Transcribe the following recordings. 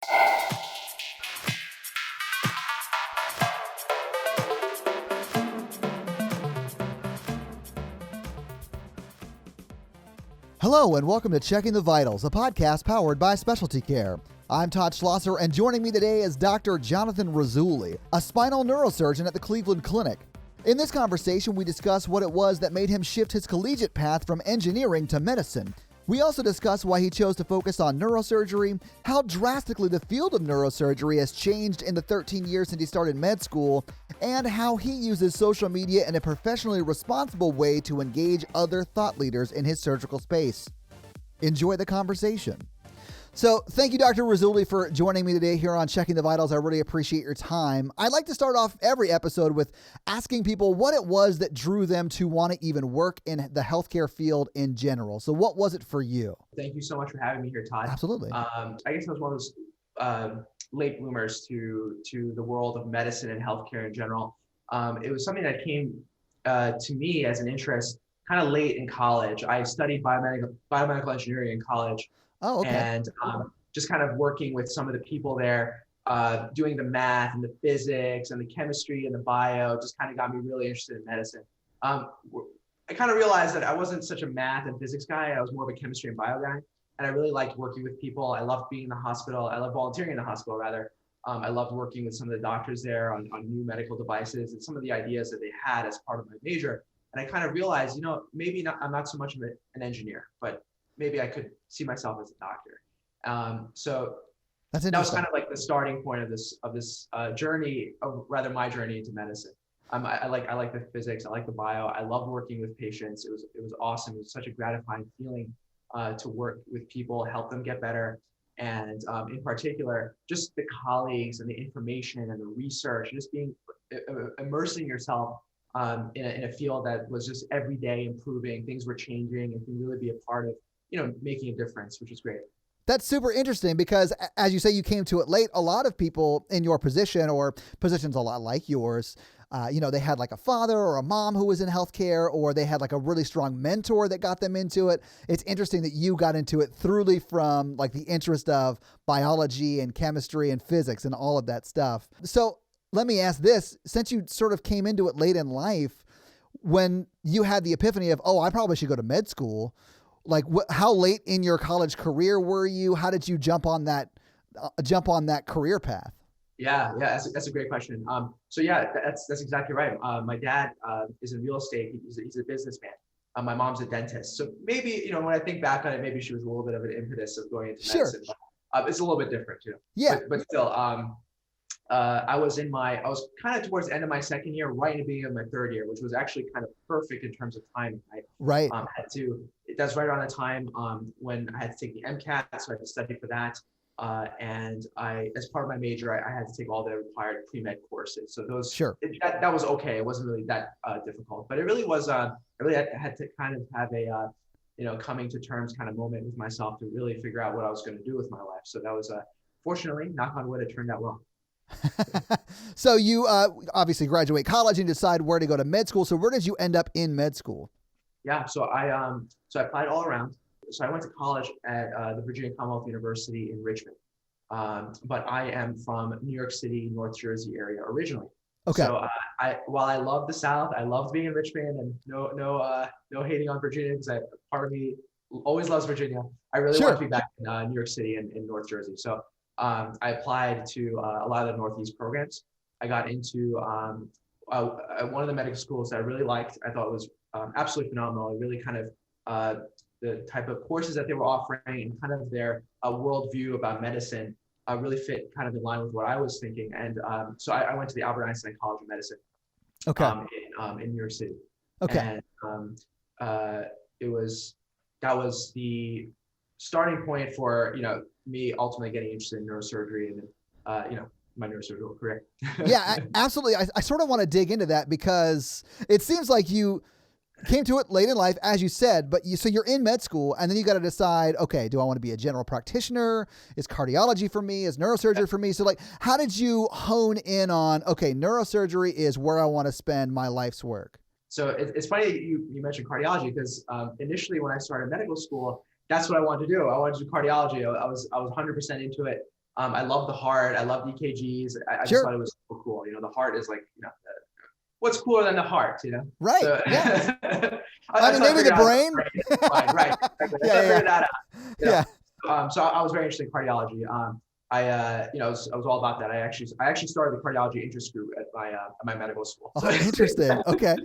Hello and welcome to Checking the Vitals, a podcast powered by SpecialtyCare. I'm Todd Schlosser, and joining me today is Dr. Jonathan Rasouli, a spinal neurosurgeon at the Cleveland Clinic. In this conversation, we discuss what it was that made him shift his collegiate path from engineering to medicine. We also discuss why he chose to focus on neurosurgery, how drastically the field of neurosurgery has changed in the 13 years since he started med school, and how he uses social media in a professionally responsible way to engage other thought leaders in his surgical space. Enjoy the conversation. So thank you, Dr. Rasouli, for joining me today here on Checking the Vitals. I really appreciate your time. I'd like to start off every episode with asking people what it was that drew them to want to even work in the healthcare field in general. So what was it for you? Thank you so much for having me here, Todd. Absolutely. I guess I was one of those late bloomers to the world of medicine and healthcare in general. It was something that came to me as an interest kind of late in college. I studied biomedical engineering in college. Oh, okay. And just kind of working with some of the people there, doing the math and the physics and the chemistry and the bio, just kind of got me really interested in medicine. I kind of realized that I wasn't such a math and physics guy. I was more of a chemistry and bio guy. And I really liked working with people. I loved being in the hospital. I loved volunteering in the hospital, rather. I loved working with some of the doctors there on new medical devices and some of the ideas that they had as part of my major. And I kind of realized, maybe I'm not so much of an engineer, but maybe I could see myself as a doctor. So that was kind of like the starting point of this journey, rather my journey into medicine. I like the physics, I like the bio. I love working with patients. It was awesome. It was such a gratifying feeling to work with people, help them get better. And in particular, just the colleagues and the information and the research, just immersing yourself in a field that was just every day improving. Things were changing and can really be a part of making a difference, which is great. That's super interesting because, as you say, you came to it late. A lot of people in your position or positions a lot like yours, they had like a father or a mom who was in healthcare, or they had like a really strong mentor that got them into it. It's interesting that you got into it thoroughly from like the interest of biology and chemistry and physics and all of that stuff. So let me ask this, since you sort of came into it late in life, when you had the epiphany of, I probably should go to med school, like how late in your college career were you? How did you jump on that career path? Yeah, that's a great question. So yeah, that's exactly right. My dad is in real estate. He's a businessman. My mom's a dentist. So maybe, when I think back on it, maybe she was a little bit of an impetus of going into medicine. But, it's a little bit different, Yeah. But still, I was kind of towards the end of my second year, right in the beginning of my third year, which was actually kind of perfect in terms of timing. Right. That's right around the time when I had to take the MCAT, so I had to study for that. And as part of my major, I had to take all the required pre-med courses. So those, that was okay. It wasn't really that difficult, but it really was. I really had to kind of have a, coming to terms kind of moment with myself to really figure out what I was going to do with my life. So that was, fortunately, knock on wood, it turned out well. So you obviously graduate college and decide where to go to med school. So where did you end up in med school? Yeah, so I applied all around. So I went to college at the Virginia Commonwealth University in Richmond, but I am from New York City, North Jersey area originally. Okay. So while I love the South, I loved being in Richmond, and no hating on Virginia, because part of me always loves Virginia. I really want to be back in New York City and in North Jersey. So I applied to a lot of the Northeast programs. I got into one of the medical schools that I really liked. I thought it was absolutely phenomenal. It really kind of the type of courses that they were offering and kind of their worldview about medicine really fit kind of in line with what I was thinking. And so I went to the Albert Einstein College of Medicine in New York City. Okay. And that was the starting point for, me ultimately getting interested in neurosurgery and, my neurosurgical career. Yeah, absolutely. I sort of want to dig into that because it seems like you came to it late in life, as you said, but so you're in med school and then you got to decide, okay, do I want to be a general practitioner? Is cardiology for me? Is neurosurgery for me? So like, how did you hone in on, okay, neurosurgery is where I want to spend my life's work? So it's funny you mentioned cardiology because initially when I started medical school, that's what I wanted to do. I wanted to do cardiology. I was 100% into it. I love the heart. I love EKGs. I just Sure. thought it was so cool. The heart is like, what's cooler than the heart, Right. So, Yeah. I mean, maybe the brain. Right. Exactly. Yeah. Figured that out. Yeah. So I was very interested in cardiology. I was all about that. I actually started the cardiology interest group at my medical school. Oh, interesting. Okay.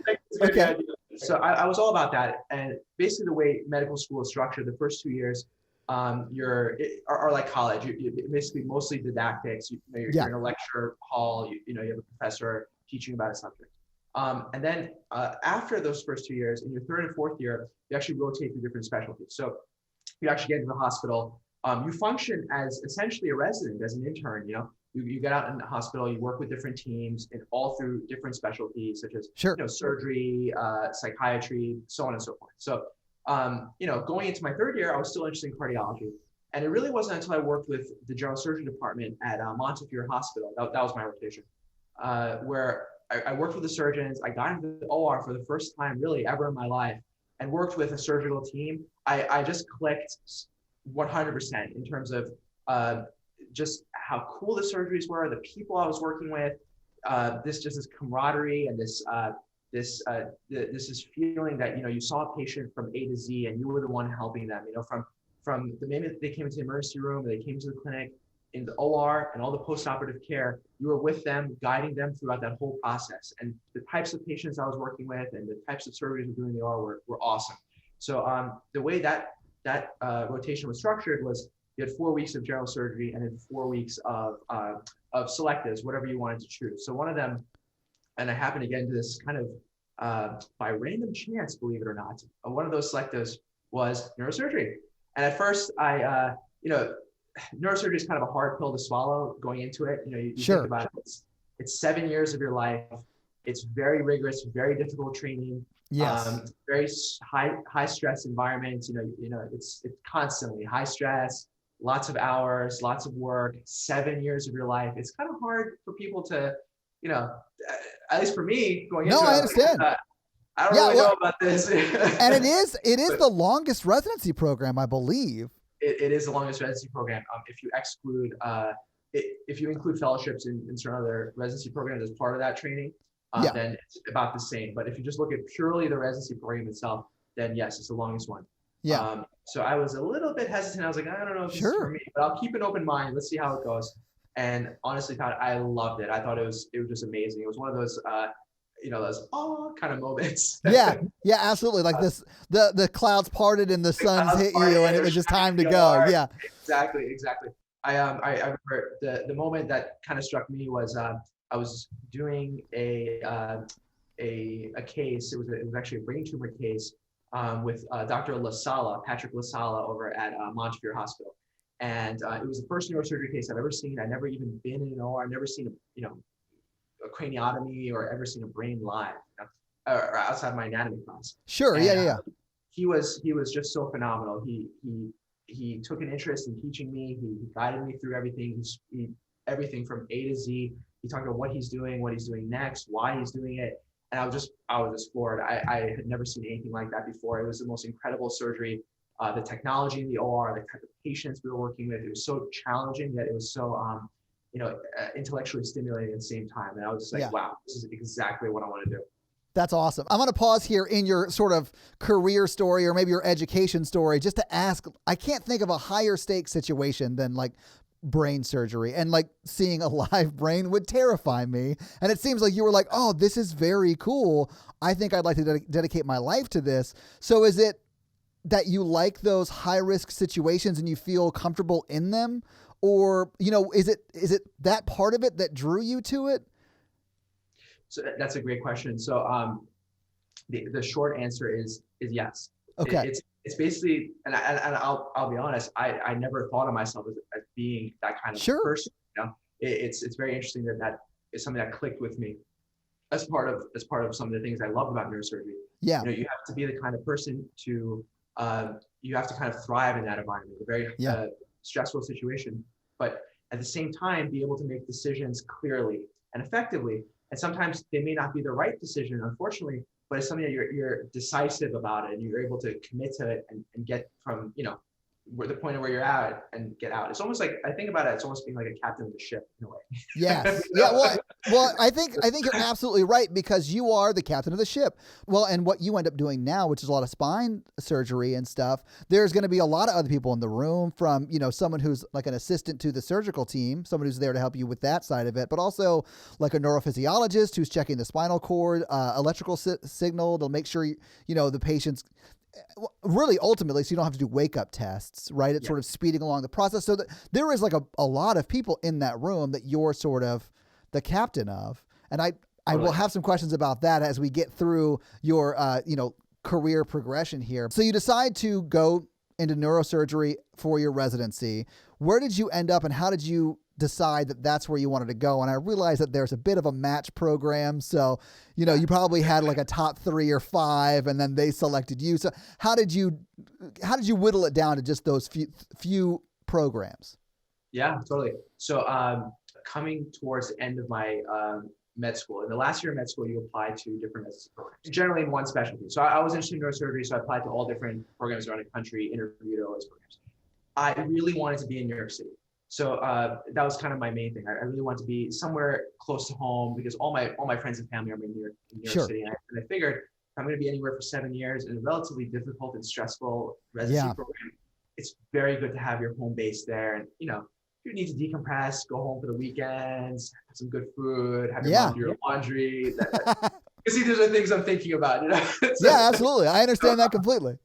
Okay. So I was all about that. And basically the way medical school is structured, the first 2 years, are like college. You basically mostly didactics. You're in a lecture hall. You have a professor teaching about a subject. And then after those first 2 years, in your third and fourth year, you actually rotate through different specialties. So you actually get into the hospital. You function as essentially a resident, as an intern. You get out in the hospital, you work with different teams and all through different specialties such as surgery, psychiatry, so on and so forth. So going into my third year, I was still interested in cardiology. And it really wasn't until I worked with the general surgery department at Montefiore Hospital, that was my rotation, where I worked with the surgeons. I got into the OR for the first time really ever in my life and worked with a surgical team. I just clicked 100% in terms of just how cool the surgeries were, the people I was working with, this camaraderie and this feeling that you saw a patient from A to Z and you were the one helping them. From the minute they came into the emergency room, they came to the clinic, in the OR and all the post-operative care, you were with them, guiding them throughout that whole process. And the types of patients I was working with and the types of surgeries we were doing in the OR were awesome. So the way that rotation was structured was you had 4 weeks of general surgery and then 4 weeks of selectives, whatever you wanted to choose. So one of them, and I happened to get into this kind of by random chance, believe it or not, one of those selectives was neurosurgery. And at first neurosurgery is kind of a hard pill to swallow going into it. You think about it, it's 7 years of your life. It's very rigorous, very difficult training. Yes. Very high stress environment. It's constantly high stress, lots of hours, lots of work, 7 years of your life. It's kind of hard for people to, at least for me going into it. No, I understand. I don't really know about this. And it is the longest residency program, I believe. It is the longest residency program. If you exclude, if you include fellowships in certain other residency programs as part of that training, then it's about the same. But if you just look at purely the residency program itself, then yes, it's the longest one. Yeah. So I was a little bit hesitant. I was like, I don't know if this is for me, but I'll keep an open mind. Let's see how it goes. And honestly, Todd, I loved it. I thought it was just amazing. It was one of those, those kind of moments. Yeah, absolutely. Like the clouds parted and the suns hit you, and it was just time to go. Yeah, exactly. I remember the moment that kind of struck me was I was doing a case. It was actually a brain tumor case with Dr. Patrick LaSala over at Montefiore Hospital, and it was the first neurosurgery case I've ever seen. I'd never even been in an OR. I'd never seen a craniotomy or ever seen a brain live, or outside my anatomy class. Sure. And, yeah. He was just so phenomenal. He took an interest in teaching me. He guided me through everything. Everything from A to Z. He talked about what he's doing next, why he's doing it. And I was just floored. I had never seen anything like that before. It was the most incredible surgery. The technology in the OR, the type of patients we were working with, it was so challenging, yet it was so, intellectually stimulating at the same time. And I was just like, wow, this is exactly what I want to do. That's awesome. I'm going to pause here in your sort of career story or maybe your education story just to ask, I can't think of a higher stakes situation than like brain surgery, and like seeing a live brain would terrify me. And it seems like you were like, oh, this is very cool. I think I'd like to dedicate my life to this. So is it that you like those high risk situations and you feel comfortable in them? Or, is it that part of it that drew you to it? So that's a great question. So the short answer is yes. Okay. It's basically, and I'll be honest, I never thought of myself as being that kind of person. It's very interesting that is something that clicked with me as part of some of the things I love about neurosurgery. Yeah. You have to be the kind of person to you have to kind of thrive in that environment, a very stressful situation, but at the same time be able to make decisions clearly and effectively. And sometimes they may not be the right decision, unfortunately, but it's something that you're decisive about it and you're able to commit to it and get from the point of where you're at and get out. It's almost like, I think about it, it's almost being like a captain of the ship in a way. Yes. Yeah. Well, I think you're absolutely right, because you are the captain of the ship. Well, and what you end up doing now, which is a lot of spine surgery and stuff, there's going to be a lot of other people in the room, from, someone who's like an assistant to the surgical team, someone who's there to help you with that side of it, but also like a neurophysiologist who's checking the spinal cord, electrical signal to make sure, the patient's really ultimately, so you don't have to do wake up tests, right? It's sort of speeding along the process. So that there is like a lot of people in that room that you're sort of the captain of. And I will have some questions about that as we get through your, career progression here. So you decide to go into neurosurgery for your residency. Where did you end up, and how did you decide that that's where you wanted to go? And I realize that there's a bit of a match program. So, you probably had like a top 3 or 5, and then they selected you. So how did you whittle it down to just those few programs? Yeah, totally. So, coming towards the end of my, med school, in the last year of med school, you apply to different residency programs, generally in one specialty. So I was interested in neurosurgery. So I applied to all different programs around the country, interviewed at all those programs. I really wanted to be in New York City. So that was kind of my main thing. I really wanted to be somewhere close to home, because all my friends and family are in New York City. And I figured, if I'm going to be anywhere for 7 years in a relatively difficult and stressful residency program, it's very good to have your home base there. And, if you need to decompress, go home for the weekends, have some good food, have your mom do your laundry. See, those are things I'm thinking about. So, yeah, absolutely. I understand that completely.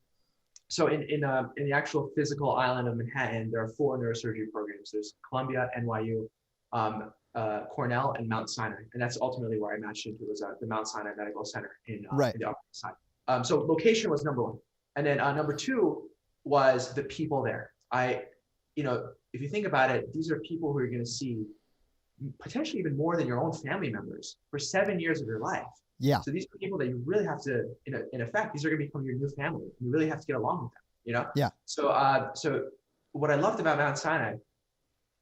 So in the actual physical island of Manhattan, there are 4 neurosurgery programs. There's Columbia, NYU, Cornell, and Mount Sinai. And that's ultimately where I matched into, was the Mount Sinai Medical Center in the Upper East Side. So location was number 1. And then number 2 was the people there. If you think about it, these are people who are going to see potentially even more than your own family members for 7 years of your life. Yeah. So these are people that you really have to, in effect, these are going to become your new family. You really have to get along with them, Yeah. So what I loved about Mount Sinai,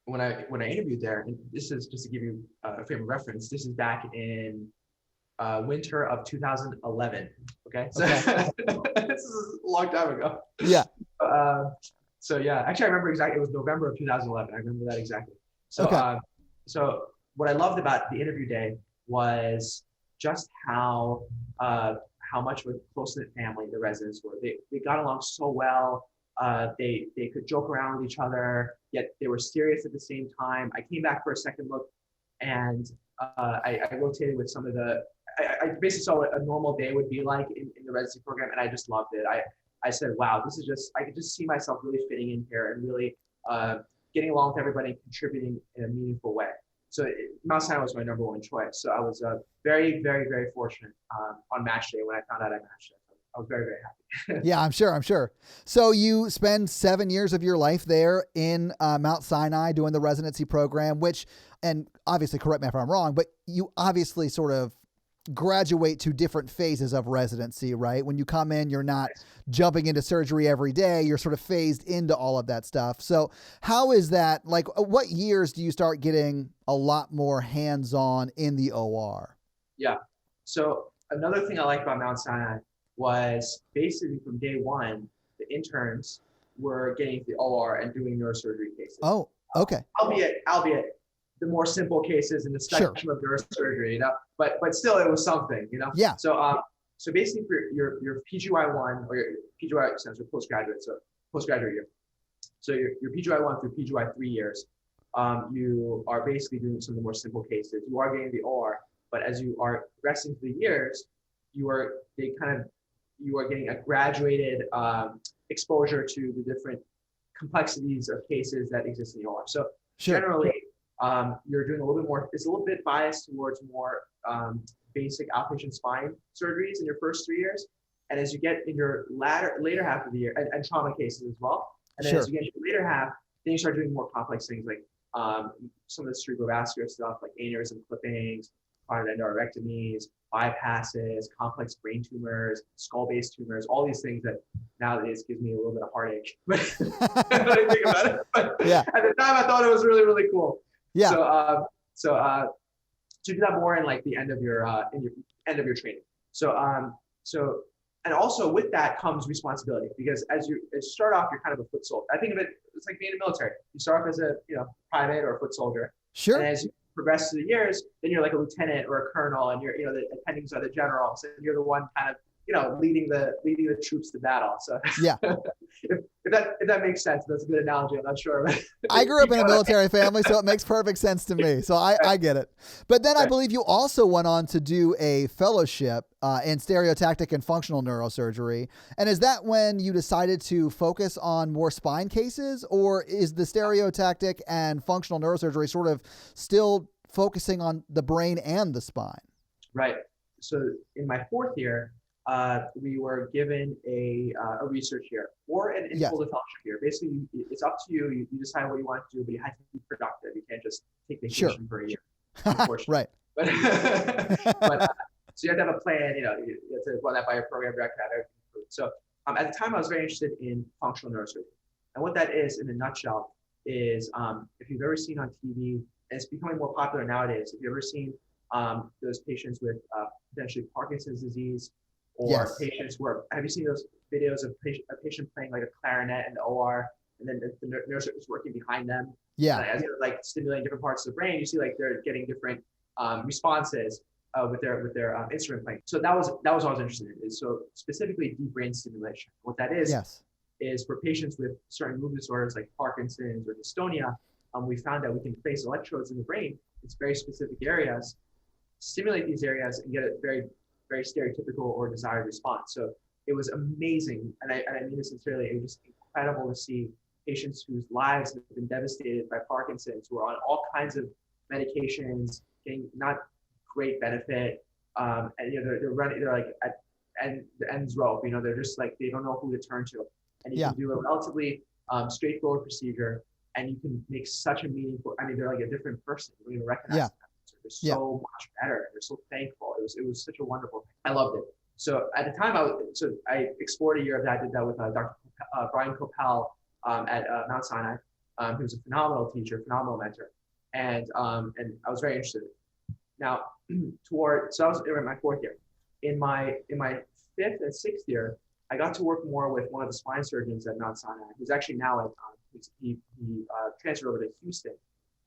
when I interviewed there, and this is just to give you a frame of reference, this is back in winter of 2011. Okay. So this is a long time ago. Yeah. So yeah, actually I remember exactly, it was November of 2011. I remember that exactly. So, so what I loved about the interview day was just how much of a close-knit family the residents were. They got along so well. They could joke around with each other, yet they were serious at the same time. I came back for a second look, and I rotated with some of I basically saw what a normal day would be like in the residency program, and I just loved it. I said, wow, this is just, I could just see myself really fitting in here and really getting along with everybody and contributing in a meaningful way. So Mount Sinai was my number 1 choice. So I was very, very, very fortunate on match day when I found out I matched it. I was very, very happy. Yeah, I'm sure. So you spend 7 years of your life there in Mount Sinai doing the residency program, which, and obviously correct me if I'm wrong, but you obviously sort of graduate to different phases of residency, right? When you come in, you're not jumping into surgery every day. You're sort of phased into all of that stuff. So how is that? Like, what years do you start getting a lot more hands-on in the OR? Yeah. So another thing I liked about Mount Sinai was basically from day 1, the interns were getting to the OR and doing neurosurgery cases. Oh, okay. Albeit the more simple cases in the spectrum of neurosurgery, but still it was something, Yeah. So basically for your PGY1, or your PGY stands for postgraduate, so postgraduate year. So your PGY1 through PGY 3 years, you are basically doing some of the more simple cases. You are getting the OR, but as you are progressing through the years, you are getting a graduated exposure to the different complexities of cases that exist in the OR. So generally, you're doing a little bit more, it's a little bit biased towards more basic outpatient spine surgeries in your first 3 years. And as you get in your later half of the year, and trauma cases as well. And then as you get into the later half, then you start doing more complex things like some of the cerebrovascular stuff, like aneurysm clippings, carotid endarterectomies, bypasses, complex brain tumors, skull-based tumors, all these things that nowadays gives me a little bit of heartache when I think about it. But at the time, I thought it was really, really cool. Yeah. So to do that more in like the end of your training. So and also with that comes responsibility, because as you start off, you're kind of a foot soldier. I think of it, it's like being in the military. You start off as a private or a foot soldier. Sure. And as you progress through the years, then you're like a lieutenant or a colonel, and you're the attendings are the generals, and you're the one kind of leading the troops to battle. So yeah, if that makes sense, that's a good analogy. I'm not sure. I grew up in a military family, so it makes perfect sense to me. So I get it. But then I believe you also went on to do a fellowship in stereotactic and functional neurosurgery. And is that when you decided to focus on more spine cases, or is the stereotactic and functional neurosurgery sort of still focusing on the brain and the spine? Right. So in my fourth year, we were given a research year or an in-folder fellowship year. Basically, it's up to you. You decide what you want to do, but you have to be productive. You can't just take vacation for a year, unfortunately. Right. But, so you have to have a plan. You have to run that by your program director, have everything approved. So at the time, I was very interested in functional neurosurgery. And what that is, in a nutshell, is if you've ever seen on TV, and it's becoming more popular nowadays, if you've ever seen those patients with potentially Parkinson's disease, or patients who have you seen those videos of a patient playing like a clarinet in the OR, and then the neurosurgeon is working behind them? Yeah. As they're like stimulating different parts of the brain, you see like they're getting different responses with their instrument playing. So that was what I was interested in. So specifically deep brain stimulation. What that is for patients with certain movement disorders like Parkinson's or dystonia. We found that we can place electrodes in the brain. It's very specific areas, stimulate these areas, and get a very, very stereotypical or desired response. So it was amazing. And I mean this sincerely, it was incredible to see patients whose lives have been devastated by Parkinson's, who are on all kinds of medications, getting not great benefit. And they're running, they're like at the end's rope, they're just like, they don't know who to turn to. And you can do a relatively straightforward procedure, and you can make such a meaningful, they're like a different person. You don't even recognize them. They're so much better. They're so thankful. It was such a wonderful thing. I loved it. So at the time, I explored a year of that. I did that with Dr. Brian Coppell at Mount Sinai, who was a phenomenal teacher, phenomenal mentor, and I was very interested. Now, so I was in my fourth year. In my fifth and sixth year, I got to work more with one of the spine surgeons at Mount Sinai, who's actually now at he transferred over to Houston.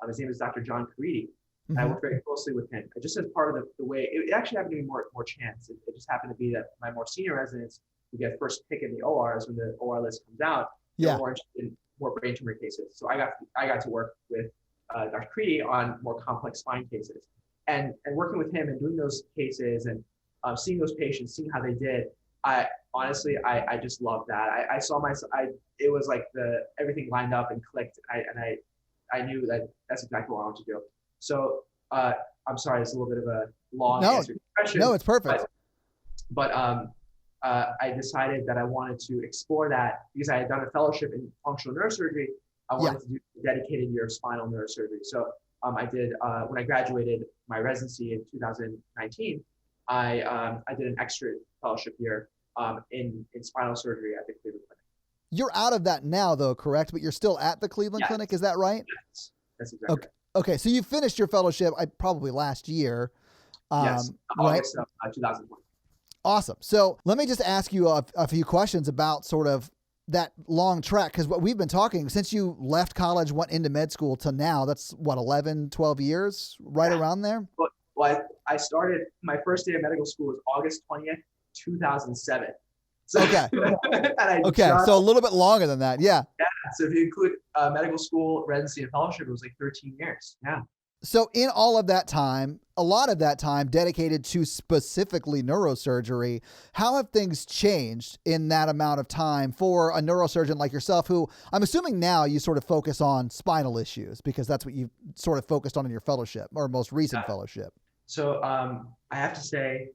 His name is Dr. John Caridi. I worked very closely with him. Just as part of the way, it actually happened to be more chance. It just happened to be that my more senior residents who get first pick in the ORs when the OR list comes out, they're more interested in more brain tumor cases. So I got to work with Dr. Creedy on more complex spine cases, and working with him and doing those cases and seeing those patients, seeing how they did. I honestly just loved that. I saw myself. It was like everything lined up and clicked, and I knew that that's exactly what I wanted to do. So I'm sorry, it's a little bit of a long answer to the question. No, it's perfect. But I decided that I wanted to explore that because I had done a fellowship in functional neurosurgery. I wanted to do a dedicated year of spinal neurosurgery. So I did, when I graduated my residency in 2019, I did an extra fellowship year in spinal surgery at the Cleveland Clinic. You're out of that now, though, correct? But you're still at the Cleveland Clinic, is that right? Yes, that's exactly right. Okay, so you finished your fellowship probably last year. Yes, August of 2020. Awesome. So let me just ask you a few questions about sort of that long track, because what we've been talking, since you left college, went into med school to now, that's what, 11, 12 years, right around there? Well, I started, my first day of medical school was August 20th, 2007. So, okay. So a little bit longer than that. Yeah. So if you include medical school, residency, and fellowship, it was like 13 years. Yeah. So in all of that time, a lot of that time dedicated to specifically neurosurgery, how have things changed in that amount of time for a neurosurgeon like yourself, who I'm assuming now you sort of focus on spinal issues because that's what you sort of focused on in your fellowship or most recent fellowship? So I have to say,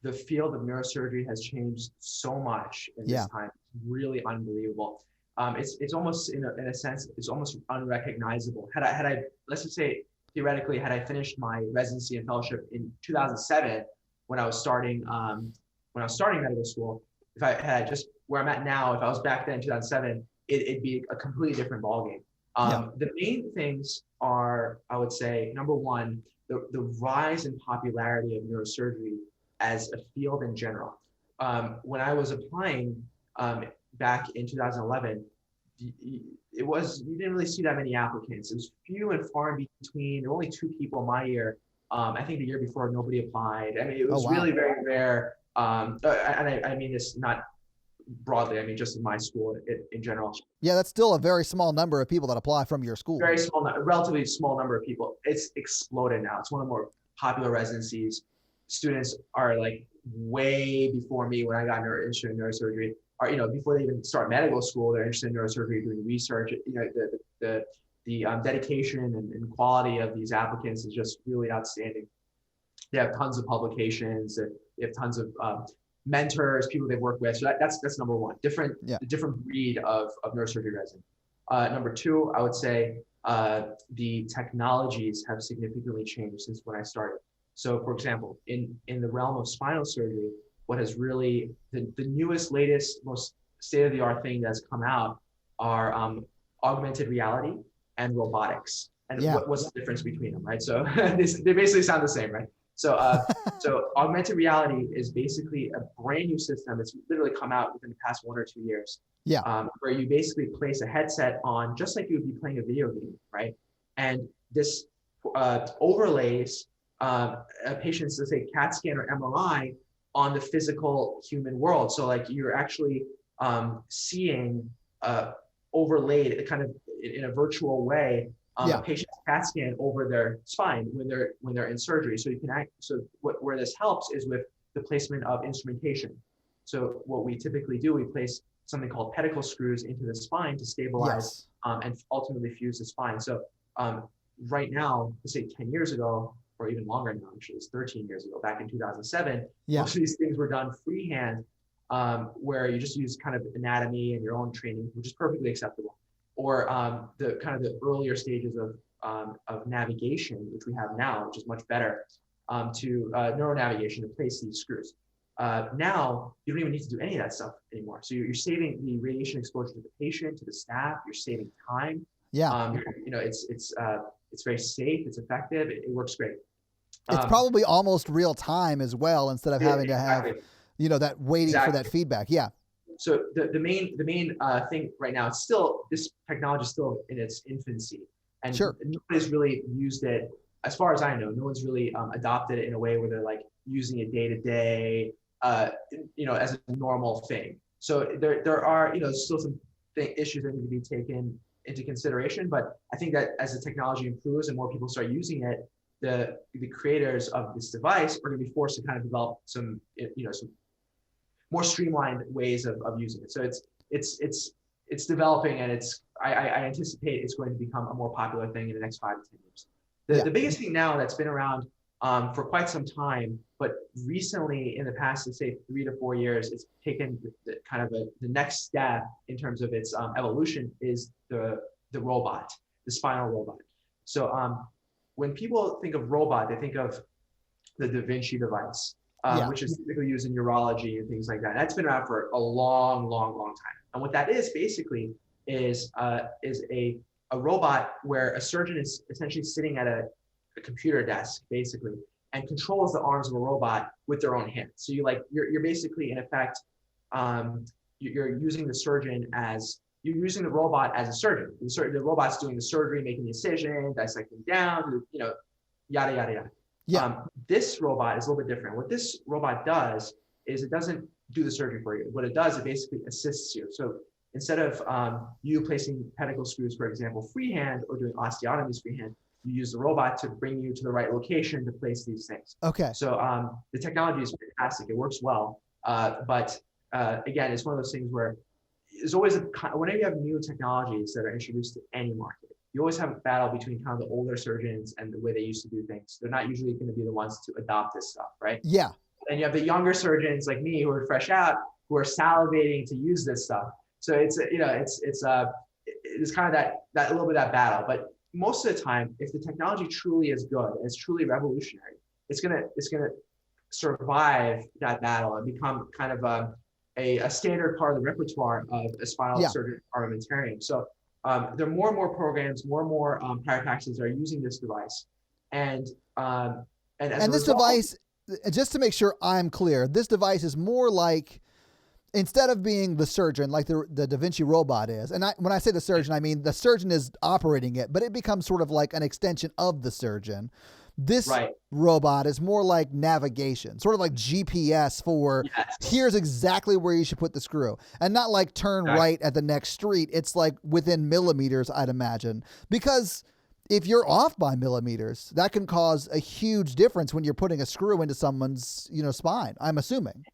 the field of neurosurgery has changed so much in this time. It's really unbelievable. It's almost in a sense, it's almost unrecognizable. Had I let's just say theoretically, had I finished my residency and fellowship in 2007, when I was starting medical school, if I had just where I'm at now, if I was back then in 2007, it'd be a completely different ballgame. The main things are, I would say, number one, the rise in popularity of neurosurgery as a field in general. when I was applying back in 2011, you didn't really see that many applicants. It was few and far in between. There were only 2 people my year. I think the year before nobody applied. I mean, it was really very rare. And I mean this not broadly. I mean just in my school in general. Yeah, that's still a very small number of people that apply from your school. Very small, relatively small number of people. It's exploded now. It's one of the more popular residencies. Students are like way before me when I got interested in neurosurgery. Or before they even start medical school, they're interested in neurosurgery, doing research. The dedication and quality of these applicants is just really outstanding. They have tons of publications. They have tons of mentors, people they've worked with. So that's number one. Different breed of neurosurgery resident. Number 2, I would say the technologies have significantly changed since when I started. So, for example, in the realm of spinal surgery, what has really the newest, latest, most state-of-the-art thing that's come out are augmented reality and robotics. And what's the difference between them, right? So they basically sound the same, right? So so augmented reality is basically a brand new system that's literally come out within the past 1 or 2 years. Where you basically place a headset on just like you would be playing a video game, right? And this overlays a patient's, let's say, CAT scan or MRI on the physical human world. So like you're actually seeing overlaid kind of in a virtual way a patient's CAT scan over their spine when they're in surgery. So you can where this helps is with the placement of instrumentation. So what we typically do, we place something called pedicle screws into the spine to stabilize and ultimately fuse the spine. So right now, let's say 10 years ago, or even longer now, actually it's 13 years ago, back in 2007, most of these things were done freehand, where you just use kind of anatomy and your own training, which is perfectly acceptable. Or the kind of the earlier stages of navigation, which we have now, which is much better, to neuronavigation to place these screws. Now, you don't even need to do any of that stuff anymore. So you're saving the radiation exposure to the patient, to the staff, you're saving time. It's very safe, it's effective, it works great. It's probably almost real time as well, instead of having to have, that waiting for that feedback. So the main thing right now, this technology is still in its infancy, and nobody's really used it, as far as I know. No one's really adopted it in a way where they're like using it day to day, as a normal thing. So there are still some issues that need to be taken into consideration, but I think that as the technology improves and more people start using it, the creators of this device are going to be forced to kind of develop some some more streamlined ways of using it. So it's developing, and I anticipate it's going to become a more popular thing in the next 5 to 10 years. The biggest thing now that's been around for quite some time, but recently in the past, let's say 3 to 4 years, it's taken the next step in terms of its evolution is the robot, the spinal robot. So when people think of robot, they think of the Da Vinci device, which is typically used in urology and things like that. That's been around for a long, long, long time. And what that is basically is a robot where a surgeon is essentially sitting at a computer desk, basically, and controls the arms of a robot with their own hands. So you're basically, in effect, you're using the robot as a surgeon. The robot's doing the surgery, making the incision, dissecting down, yada, yada, yada. This robot is a little bit different. What this robot does is it doesn't do the surgery for you. What it does, it basically assists you. So instead of you placing pedicle screws, for example, freehand, or doing osteotomies freehand, you use the robot to bring you to the right location to place these things. Okay. So the technology is fantastic. It works well. But again, it's one of those things where there's always whenever you have new technologies that are introduced to any market, you always have a battle between kind of the older surgeons and the way they used to do things. They're not usually going to be the ones to adopt this stuff, right? Yeah. And you have the younger surgeons like me who are fresh out, who are salivating to use this stuff. So it's kind of that little bit of that battle. But most of the time, if the technology truly is good and it's truly revolutionary, it's gonna survive that battle and become kind of a standard part of the repertoire of a spinal surgeon armamentarium. So there are more and more programs, more and more private practices are using this device, and this device. just to make sure I'm clear, this device is more like, instead of being the surgeon, like the Da Vinci robot is, and when I say the surgeon, I mean the surgeon is operating it, but it becomes sort of like an extension of the surgeon. This robot is more like navigation, sort of like GPS for here's exactly where you should put the screw, and not like turn right at the next street. It's like within millimeters, I'd imagine, because if you're off by millimeters, that can cause a huge difference when you're putting a screw into someone's, spine, I'm assuming.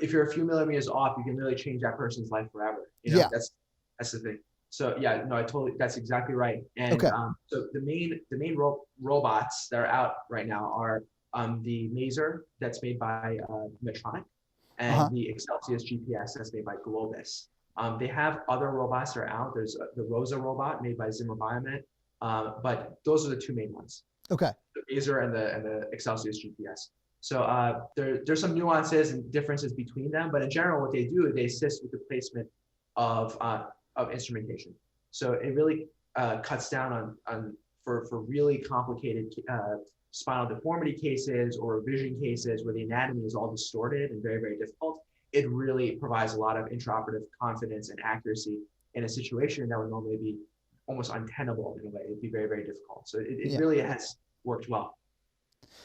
If you're a few millimeters off, you can really change that person's life forever. That's the thing. So that's exactly right. And so the main robots that are out right now are the Maser that's made by Medtronic, and the Excelsius GPS that's made by Globus. They have other robots that are out. There's the Rosa robot made by Zimmer Biomet, but those are the two main ones. Okay. The Maser and the Excelsius GPS. So there's some nuances and differences between them, but in general, what they do is they assist with the placement of instrumentation. So it really cuts down on for really complicated spinal deformity cases or vision cases where the anatomy is all distorted and very, very difficult. It really provides a lot of intraoperative confidence and accuracy in a situation that would normally be almost untenable in a way. It'd be very, very difficult. So it really has worked well.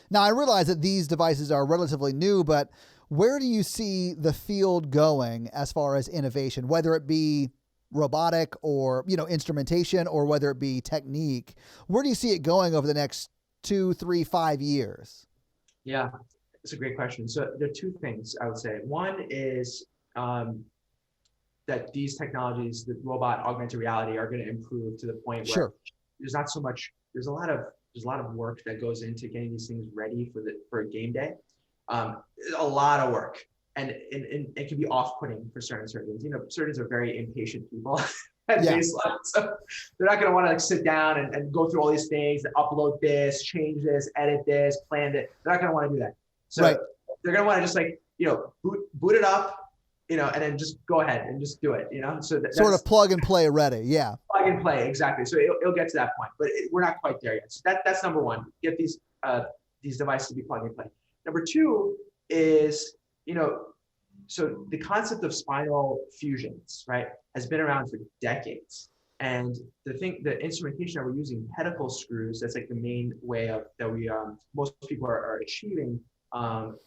Now, I realize that these devices are relatively new, but where do you see the field going as far as innovation, whether it be robotic or, instrumentation, or whether it be technique? Where do you see it going over the next 2, 3, 5 years? Yeah, it's a great question. So there are two things I would say. One is that these technologies, the robot augmented reality, are going to improve to the point where there's not so much, there's a lot of work that goes into getting these things ready for a game day. A lot of work, and it can be off-putting for certain surgeons. Surgeons are very impatient people at baseline, so they're not going to want to sit down and go through all these things, upload this, change this, edit this, plan it. They're not going to want to do that. So they're going to want to just boot it up, and then just go ahead and just do it. So that's sort of plug and play ready. Yeah. Plug and play, exactly. So it'll get to that point, but we're not quite there yet. So that's number one. Get these devices to be plug and play. Number two is, so the concept of spinal fusions, right, has been around for decades. And the instrumentation that we're using, pedicle screws, that's like the main way that we most people are achieving,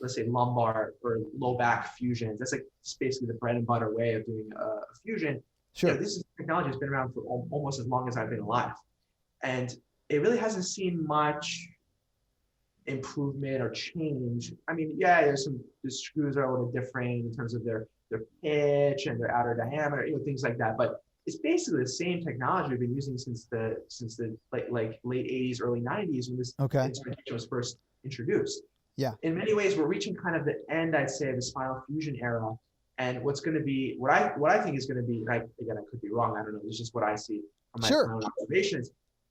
let's say lumbar or low back fusions. That's basically the bread and butter way of doing a fusion. Sure. This technology has been around for almost as long as I've been alive, and it really hasn't seen much improvement or change. I mean, the screws are a little different in terms of their pitch and their outer diameter, things like that. But it's basically the same technology we've been using since the late 80s, early 90s when this instrumentation was first introduced. Yeah. In many ways, we're reaching kind of the end, I'd say, of the spinal fusion era. And what's going to be, what I think is going to be, again, I could be wrong, I don't know, it's just what I see from my own observations,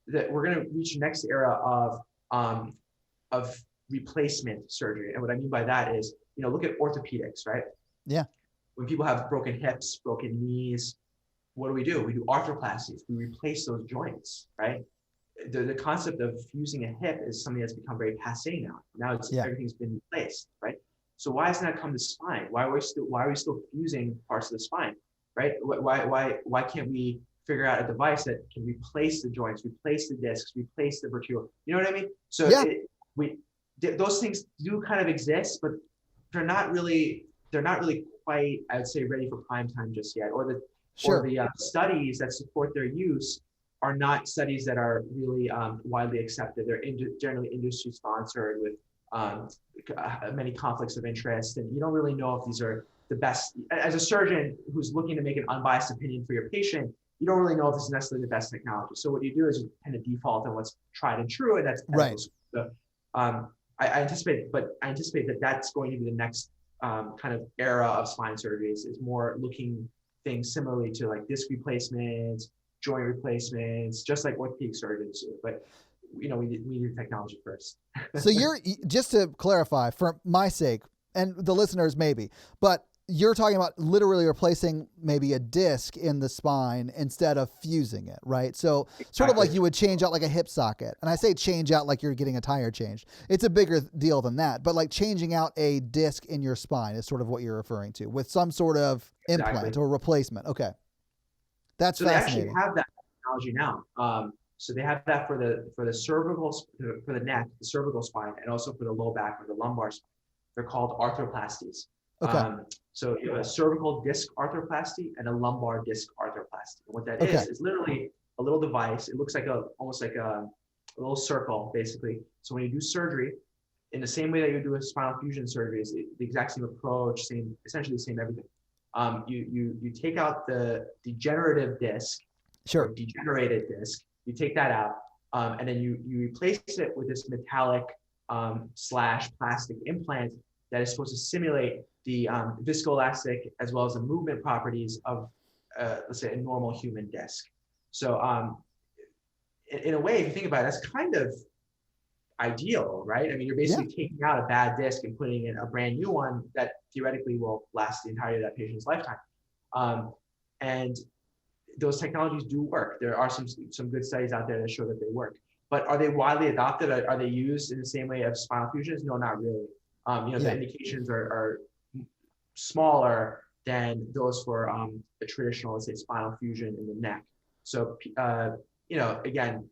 that we're going to reach the next era of replacement surgery. And what I mean by that is, look at orthopedics, right? Yeah. When people have broken hips, broken knees, what do? We do arthroplasties. We replace those joints, right? The concept of fusing a hip is something that's become very passé now. Now everything's been replaced, right? So why hasn't that come to spine? Why are we still fusing parts of the spine, right? Why can't we figure out a device that can replace the joints, replace the discs, replace the vertebral? You know what I mean? So those things do kind of exist, but they're not really quite, I would say, ready for prime time just yet. Or the studies that support their use are not studies that are really widely accepted. They're generally industry sponsored with many conflicts of interest, and you don't really know if these are the best. As a surgeon who's looking to make an unbiased opinion for your patient, you don't really know if this is necessarily the best technology. So what you do is you kind of default on what's tried and true, and that's right. So, I anticipate that that's going to be the next kind of era of spine surgeries, is more looking things similarly to like disc replacements, joint replacements, just like orthopedic surgeons do. But we need technology first. So just to clarify, for my sake, and the listeners maybe, but you're talking about literally replacing maybe a disc in the spine instead of fusing it, right? So sort of like you would change out like a hip socket. And I say change out like you're getting a tire changed. It's a bigger deal than that. But like changing out a disc in your spine is sort of what you're referring to with some sort of implant or replacement. Okay. That's fascinating. They actually have that technology now. So they have that for the cervical, for the neck, the cervical spine, and also for the low back or the lumbar spine. They're called arthroplasties. Okay. So you have a cervical disc arthroplasty and a lumbar disc arthroplasty. And what that is literally a little device. It looks like almost like a little circle, basically. So when you do surgery, in the same way that you do a spinal fusion surgery, it's the exact same approach, essentially the same everything. You take out the degenerative disc, or degenerated disc. You take that out, and then you replace it with this metallic slash plastic implant that is supposed to simulate the viscoelastic as well as the movement properties of, let's say, a normal human disc. So in a way, if you think about it, that's kind of ideal, right? I mean, you're basically taking out a bad disc and putting in a brand new one that theoretically will last the entirety of that patient's lifetime. And those technologies do work. There are some good studies out there that show that they work. But are they widely adopted? Are they used in the same way as spinal fusions? No, not really. The indications are smaller than those for the traditional, let's say, spinal fusion in the neck. So, again,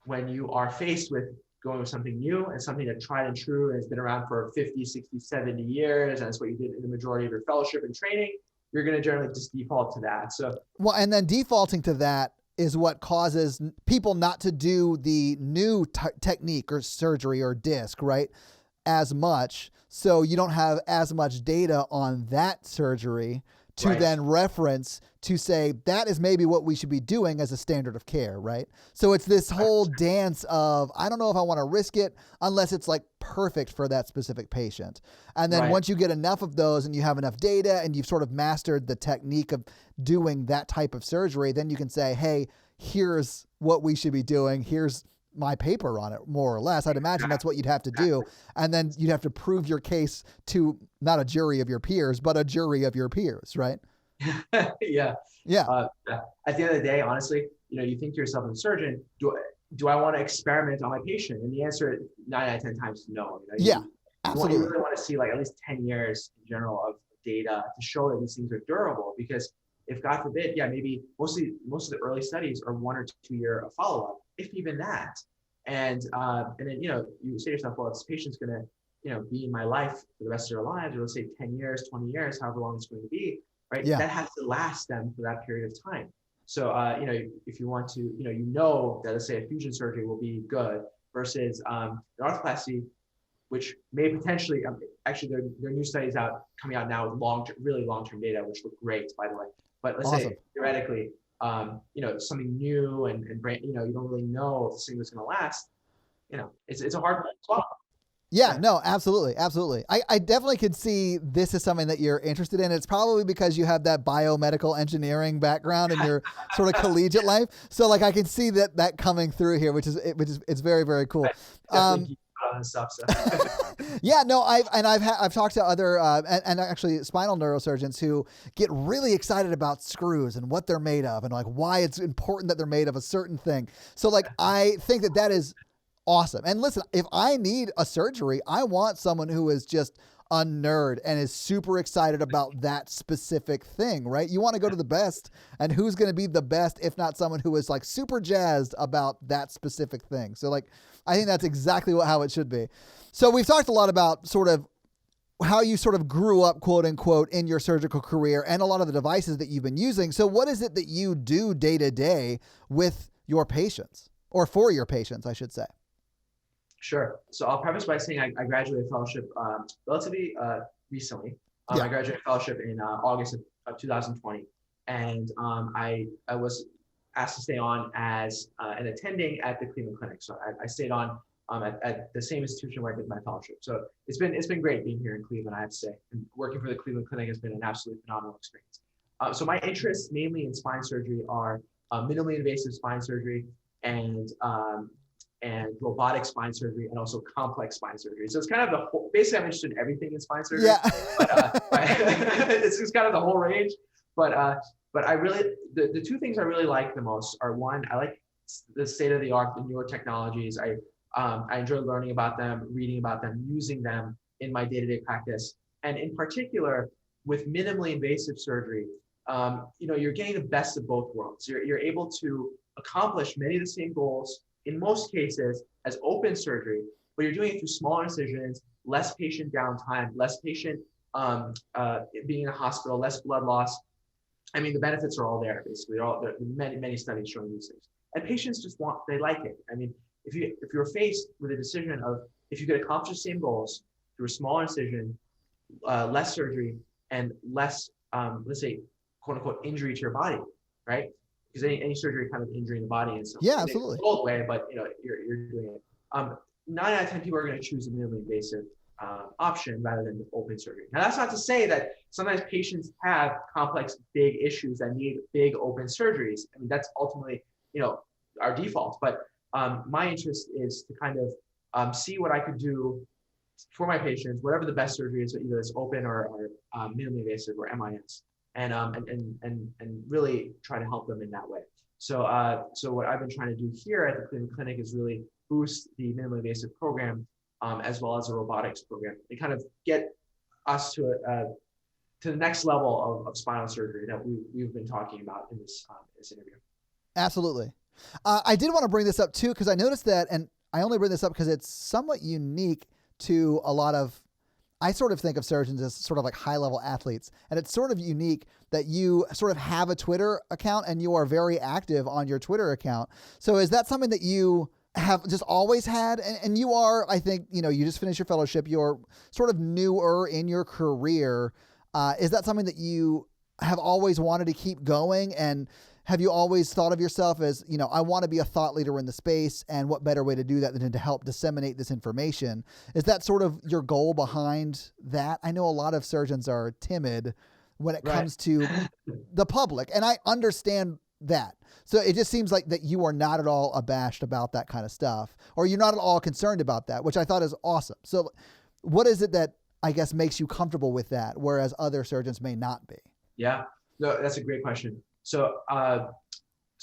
when you are faced with going with something new and something that's tried and true and has been around for 50, 60, 70 years, and that's what you did in the majority of your fellowship and training, you're going to generally just default to that. So, well, and then defaulting to that is what causes people not to do the new technique or surgery or disc, right, as much. So you don't have as much data on that surgery to then reference to say that is maybe what we should be doing as a standard of care, right? So it's this whole dance of, I don't know if I want to risk it unless it's like perfect for that specific patient. And then once you get enough of those and you have enough data and you've sort of mastered the technique of doing that type of surgery, then you can say, hey, here's what we should be doing. Here's my paper on it, more or less. I'd imagine that's what you'd have to do. And then you'd have to prove your case to not a jury of your peers, but a jury of your peers, right? Yeah. At the end of the day, honestly, you think to yourself as a surgeon, do I want to experiment on my patient? And the answer 9 out of 10 times is no. Absolutely. You really want to see like at least 10 years in general of data to show that these things are durable, because if God forbid, maybe most of the early studies are 1 or 2 year follow-up, if even that. And then, you say to yourself, well, this patient's going to, be in my life for the rest of their lives, or let's say 10 years, 20 years, however long it's going to be, right? That has to last them for that period of time. So, if you want to, that let's say a fusion surgery will be good versus an arthroplasty, which may potentially, actually there are new studies coming out now with really long-term data, which look great, by the way. But let's say theoretically, something new and brand, you don't really know if this thing is going to last. It's a hard one to swallow. Yeah, no, absolutely. I definitely could see this is something that you're interested in. It's probably because you have that biomedical engineering background in your sort of collegiate life. So like I can see that coming through here, which is it's very, very cool. Stuff, so. Yeah, no, I've talked to other and actually spinal neurosurgeons who get really excited about screws and what they're made of and like why it's important that they're made of a certain thing. So like I think that is awesome. And listen, if I need a surgery, I want someone who is just a nerd and is super excited about that specific thing, right? You want to go to the best, and who's going to be the best if not someone who is like super jazzed about that specific thing. So like I think that's exactly how it should be. So we've talked a lot about sort of how you sort of grew up, quote unquote, in your surgical career and a lot of the devices that you've been using. So what is it that you do day to day with your patients, or for your patients, I should say? Sure. So I'll preface by saying I graduated fellowship relatively recently. I graduated fellowship in August of 2020. And I was asked to stay on as an attending at the Cleveland Clinic. So I stayed on at the same institution where I did my fellowship. So it's been great being here in Cleveland, I have to say. And working for the Cleveland Clinic has been an absolutely phenomenal experience. So my interests mainly in spine surgery are minimally invasive spine surgery and and robotic spine surgery, and also complex spine surgery. So it's kind of the whole, basically I'm interested in everything in spine surgery. Yeah. It's just kind of the whole range. But I really, the two things I really like the most are, one, I like the state of the art, the newer technologies. I enjoy learning about them, reading about them, using them in my day-to-day practice. And in particular, with minimally invasive surgery, you're getting the best of both worlds. You're able to accomplish many of the same goals in most cases as open surgery, but you're doing it through smaller incisions, less patient downtime, less patient being in a hospital, less blood loss. I mean, the benefits are all there, basically. There are many studies showing these things. And patients they like it. I mean, if you're faced with a decision of, if you could accomplish the same goals through a smaller incision, less surgery, and less, let's say, quote unquote, injury to your body, right? Because any surgery kind of injuring the body in some absolutely old way, but you're doing it. 9 out of 10 people are going to choose a minimally invasive option rather than open surgery. Now, that's not to say that sometimes patients have complex, big issues that need big open surgeries. I mean, that's ultimately, our default. But my interest is to kind of see what I could do for my patients, whatever the best surgery is, either it's open or minimally invasive or MIS, and really try to help them in that way. So what I've been trying to do here at the Cleveland Clinic is really boost the minimally invasive program, as well as a robotics program, and kind of get us to the next level of spinal surgery that we've been talking about in this interview. Absolutely. I did want to bring this up too, because I noticed that, and I only bring this up because it's somewhat unique to a lot of, I sort of think of surgeons as sort of like high-level athletes, and it's sort of unique that you sort of have a Twitter account and you are very active on your Twitter account. So is that something that you have just always had? And you are, I think, you just finished your fellowship, you're sort of newer in your career. Is that something that you have always wanted to keep going? And have you always thought of yourself as, I want to be a thought leader in the space, and what better way to do that than to help disseminate this information? Is that sort of your goal behind that? I know a lot of surgeons are timid when it comes to the public, and I understand that. So it just seems like that you are not at all abashed about that kind of stuff, or you're not at all concerned about that, which I thought is awesome. So what is it that I guess makes you comfortable with that, whereas other surgeons may not be? Yeah, no, that's a great question. So,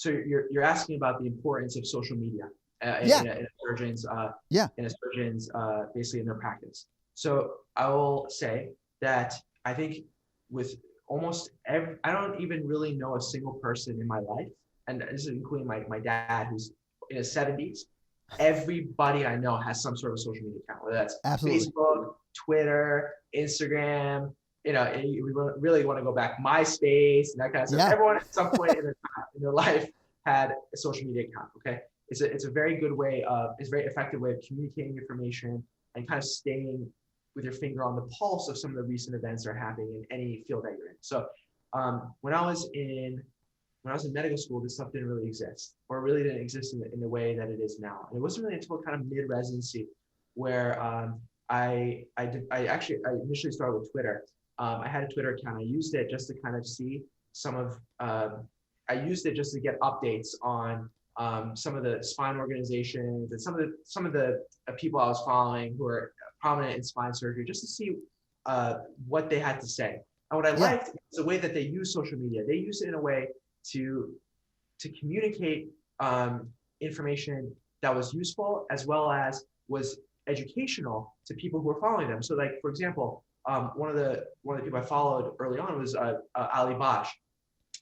you're asking about the importance of social media in a surgeon's basically in their practice. So I will say that I think with almost every, I don't even really know a single person in my life, and this is including my dad, who's in his 70s. Everybody I know has some sort of social media account, whether that's Facebook, Twitter, Instagram. We really want to go back, MySpace and that kind of stuff. Everyone at some point in their life had a social media account. Okay, it's a very good way it's a very effective way of communicating information and kind of staying with your finger on the pulse of some of the recent events that are happening in any field that you're in. So when I was in medical school, this stuff didn't really exist, or really didn't exist in the way that it is now. And it wasn't really until kind of mid-residency where I initially started with Twitter. I had a Twitter account. I used it just to kind of see I used it just to get updates on some of the spine organizations and some of the people I was following who are prominent in spine surgery, just to see what they had to say. And what I liked was the way that they use social media. They use it in a way to communicate information that was useful, as well as was educational to people who are following them. So, like, for example, one of the people I followed early on was Ali Bosch.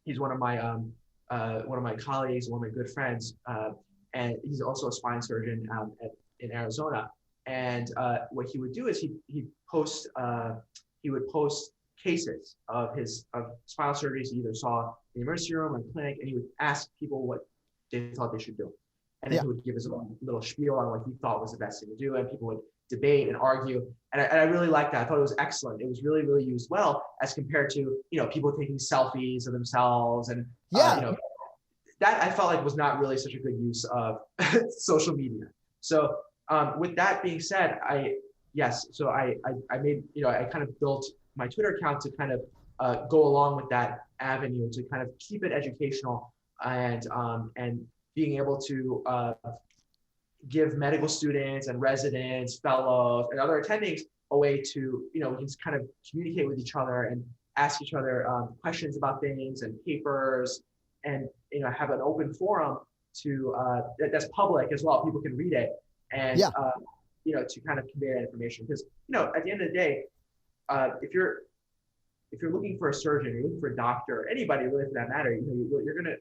He's one of my colleagues, one of my good friends, and he's also a spine surgeon in Arizona. And what he would do is he would post cases of spinal surgeries he either saw in the emergency room or clinic, and he would ask people what they thought they should do. And then he would give us a little spiel on what he thought was the best thing to do, and people would debate and argue. And I really liked that. I thought it was excellent. It was really, really used well, as compared to, people taking selfies of themselves. And, that I felt like was not really such a good use of social media. So with that being said, I made, I kind of built my Twitter account to kind of go along with that avenue, to kind of keep it educational and being able to give medical students and residents, fellows, and other attendings a way to, we can kind of communicate with each other and ask each other questions about things and papers, and have an open forum to that's public as well. People can read it and to kind of convey that information. Because at the end of the day, if you're looking for a surgeon, you're looking for a doctor, anybody really for that matter, you're gonna.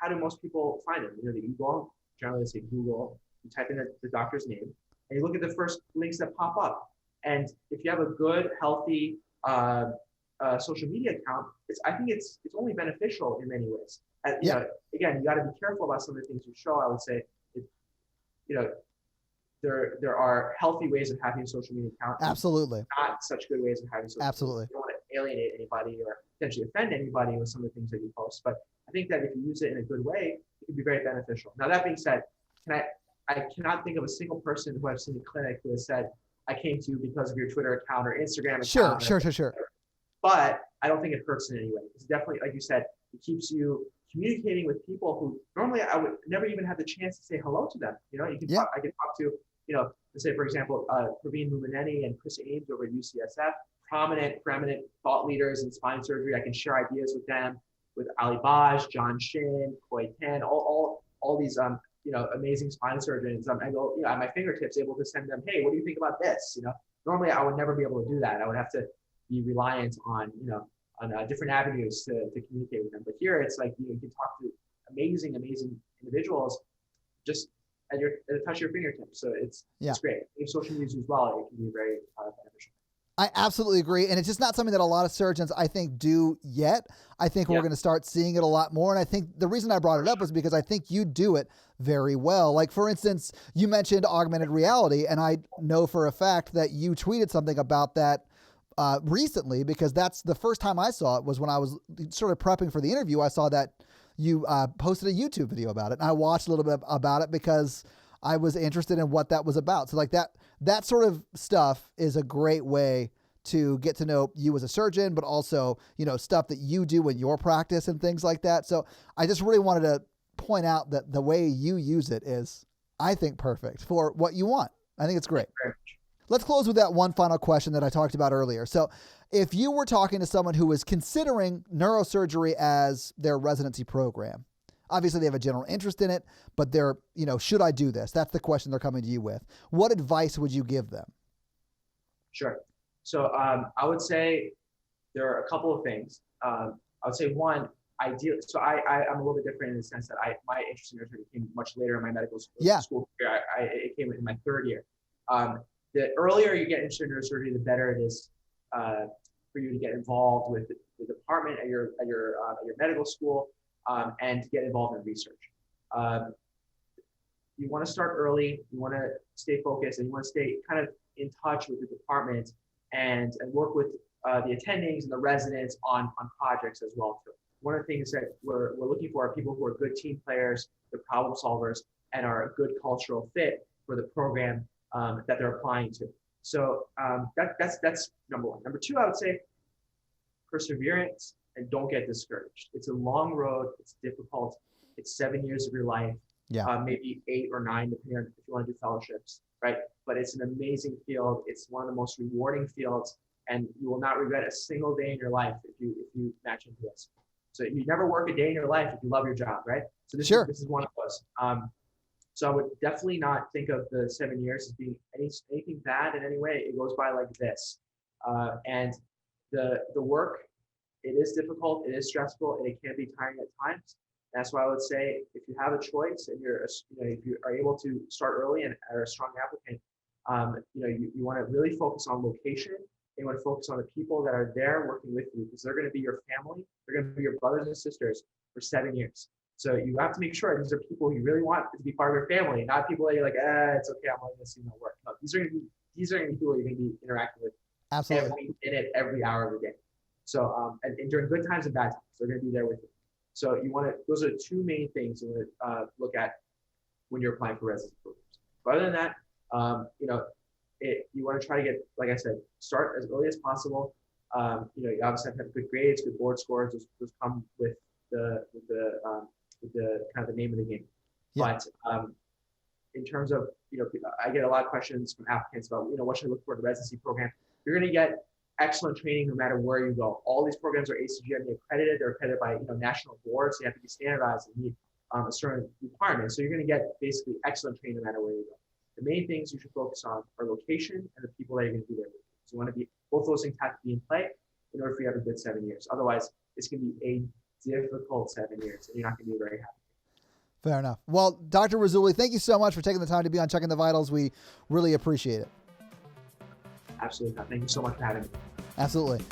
How do most people find them? You go on, generally say Google, you type in the doctor's name, and you look at the first links that pop up. And if you have a good, healthy social media account, I think it's only beneficial in many ways. Again, you got to be careful about some of the things you show. I would say, there are healthy ways of having a social media account. Absolutely. Not such good ways of having social Absolutely. media. You don't want to alienate anybody or potentially offend anybody with some of the things that you post. But I think that if you use it in a good way, it can be very beneficial. Now, that being said, I cannot think of a single person who I've seen in clinic who has said, I came to you because of your Twitter account or Instagram account. Sure. But I don't think it hurts in any way. It's definitely, like you said, it keeps you communicating with people who normally I would never even have the chance to say hello to them. I can talk to, let's say, for example, Praveen Mumineni and Chris Ames over at UCSF, preeminent thought leaders in spine surgery. I can share ideas with them, with Ali Baj, John Shin, Koi Tan, all these amazing spine surgeons. I go, at my fingertips, able to send them, hey, what do you think about this? Normally I would never be able to do that. I would have to be reliant on different avenues to communicate with them. But here it's like you can talk to amazing individuals just at the touch of your fingertips. So it's great. If social media as well, it can be very beneficial. I absolutely agree. And it's just not something that a lot of surgeons, I think, do yet. I think we're going to start seeing it a lot more. And I think the reason I brought it up was because I think you do it very well. Like, for instance, you mentioned augmented reality, and I know for a fact that you tweeted something about that recently, because that's the first time I saw it was when I was sort of prepping for the interview. I saw that you posted a YouTube video about it, and I watched a little bit about it because I was interested in what that was about. So like that sort of stuff is a great way to get to know you as a surgeon, but also, stuff that you do in your practice and things like that. So I just really wanted to point out that the way you use it is, I think, perfect for what you want. I think it's great. Let's close with that one final question that I talked about earlier. So if you were talking to someone who was considering neurosurgery as their residency program, obviously they have a general interest in it, but they're, should I do this? That's the question they're coming to you with. What advice would you give them? Sure. So I would say there are a couple of things. I would say one, ideally, so I'm a little bit different in the sense that my interest in neurosurgery came much later in my medical school career. It came in my third year. The earlier you get interested in neurosurgery, the better it is for you to get involved with the department at your medical school and get involved in research. You want to start early, you want to stay focused, and you want to stay kind of in touch with the department and work with the attendings and the residents on projects as well too. One of the things that we're looking for are people who are good team players, they're problem solvers, and are a good cultural fit for the program that they're applying to. So that's number one. Number two, I would say perseverance and don't get discouraged. It's a long road. It's difficult. It's 7 years of your life, maybe 8 or 9, depending on if you want to do fellowships, right? But it's an amazing field. It's one of the most rewarding fields, and you will not regret a single day in your life if you match into this. So you never work a day in your life if you love your job, right? So this is one of those. So I would definitely not think of the 7 years as being anything bad in any way. It goes by like this. And the work, it is difficult, it is stressful, and it can be tiring at times. That's why I would say if you have a choice and if you are able to start early and are a strong applicant, you want to really focus on location. You want to focus on the people that are there working with you, because they're going to be your family. They're going to be your brothers and sisters for 7 years. So you have to make sure these are people you really want to be part of your family, not people that you're like, it's okay, I'm only going to see my work. No, these are going to be people you're going to be interacting with every minute, every hour of the day. So and during good times and bad times, they're going to be there with you. So those are the two main things you want to look at when you're applying for residency programs. But other than that, you want to try to get, like I said, start as early as possible. You obviously have to have good grades, good board scores. Those come with the kind of the name of the game. Yeah. But in terms of, I get a lot of questions from applicants about, what should I look for in a residency program? You're going to get excellent training no matter where you go. All these programs are ACGME accredited. They're accredited by national boards. So you have to be standardized and meet a certain requirement. So you're going to get basically excellent training no matter where you go. The main things you should focus on are location and the people that you're going to be there with. So you want to be, both those things have to be in play in order for you to have a good 7 years. Otherwise, it's going to be a difficult 7 years and you're not going to be very happy. Fair enough. Well, Dr. Rasouli, thank you so much for taking the time to be on Checking the Vitals. We really appreciate it. Absolutely. Thank you so much for having me. Absolutely.